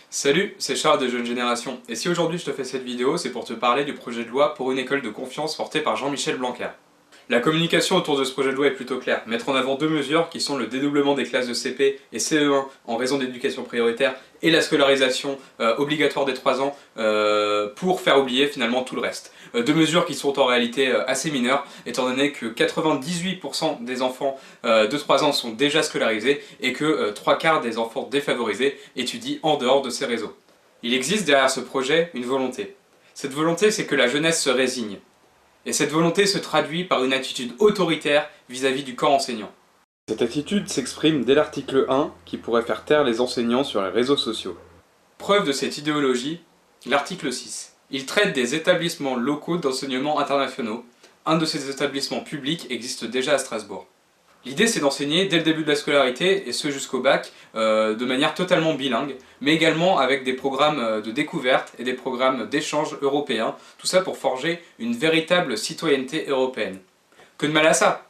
Salut, c'est Charles de Jeune Génération, et si aujourd'hui je te fais cette vidéo, c'est pour te parler du projet de loi pour une école de confiance porté par Jean-Michel Blanquer. La communication autour de ce projet de loi est plutôt claire, mettre en avant deux mesures qui sont le dédoublement des classes de CP et CE1 en raison d'éducation prioritaire et la scolarisation obligatoire des 3 ans pour faire oublier finalement tout le reste. Deux mesures qui sont en réalité assez mineures, étant donné que 98% des enfants de 3 ans sont déjà scolarisés et que 3/4 des enfants défavorisés étudient en dehors de ces réseaux. Il existe derrière ce projet une volonté. Cette volonté, c'est que la jeunesse se résigne. Et cette volonté se traduit par une attitude autoritaire vis-à-vis du corps enseignant. Cette attitude s'exprime dès l'article 1 qui pourrait faire taire les enseignants sur les réseaux sociaux. Preuve de cette idéologie, l'article 6. Il traite des établissements locaux d'enseignement internationaux. Un de ces établissements publics existe déjà à Strasbourg. L'idée, c'est d'enseigner dès le début de la scolarité, et ce jusqu'au bac, de manière totalement bilingue, mais également avec des programmes de découverte et des programmes d'échange européens, tout ça pour forger une véritable citoyenneté européenne. Que de mal à ça?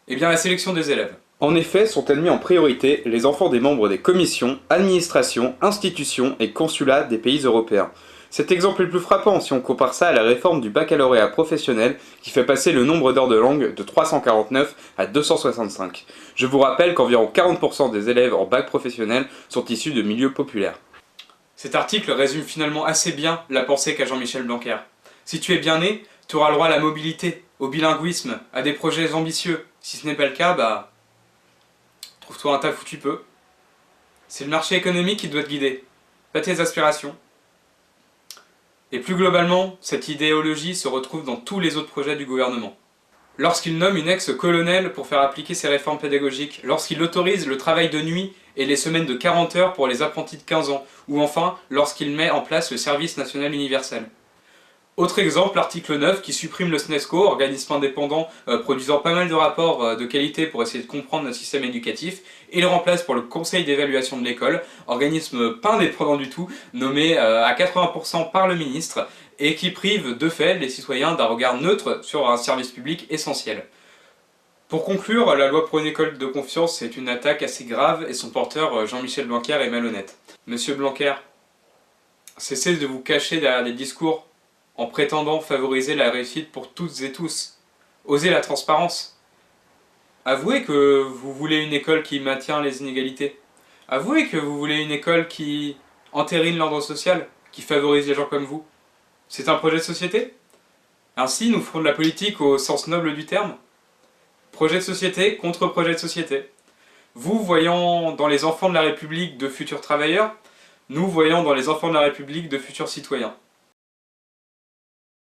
Eh bien, la sélection des élèves. En effet, sont admis en priorité les enfants des membres des commissions, administrations, institutions et consulats des pays européens. Cet exemple est le plus frappant si on compare ça à la réforme du baccalauréat professionnel qui fait passer le nombre d'heures de langue de 349 à 265. Je vous rappelle qu'environ 40% des élèves en bac professionnel sont issus de milieux populaires. Cet article résume finalement assez bien la pensée qu'a Jean-Michel Blanquer. Si tu es bien né, tu auras le droit à la mobilité, au bilinguisme, à des projets ambitieux. Si ce n'est pas le cas, trouve-toi un taf où tu peux. C'est le marché économique qui doit te guider, pas tes aspirations. Et plus globalement, cette idéologie se retrouve dans tous les autres projets du gouvernement. Lorsqu'il nomme une ex-colonel pour faire appliquer ses réformes pédagogiques, lorsqu'il autorise le travail de nuit et les semaines de 40 heures pour les apprentis de 15 ans, ou enfin lorsqu'il met en place le service national universel. Autre exemple, l'article 9 qui supprime le SNESCO, organisme indépendant produisant pas mal de rapports de qualité pour essayer de comprendre notre système éducatif, et le remplace pour le Conseil d'évaluation de l'école, organisme pas indépendant du tout, nommé à 80% par le ministre, et qui prive de fait les citoyens d'un regard neutre sur un service public essentiel. Pour conclure, la loi pour une école de confiance est une attaque assez grave et son porteur, Jean-Michel Blanquer, est malhonnête. Monsieur Blanquer, cessez de vous cacher derrière des discours en prétendant favoriser la réussite pour toutes et tous. Osez la transparence. Avouez que vous voulez une école qui maintient les inégalités. Avouez que vous voulez une école qui entérine l'ordre social, qui favorise les gens comme vous. C'est un projet de société? Ainsi, nous ferons de la politique au sens noble du terme. Projet de société contre projet de société. Vous voyant dans les enfants de la République de futurs travailleurs, nous voyons dans les enfants de la République de futurs citoyens.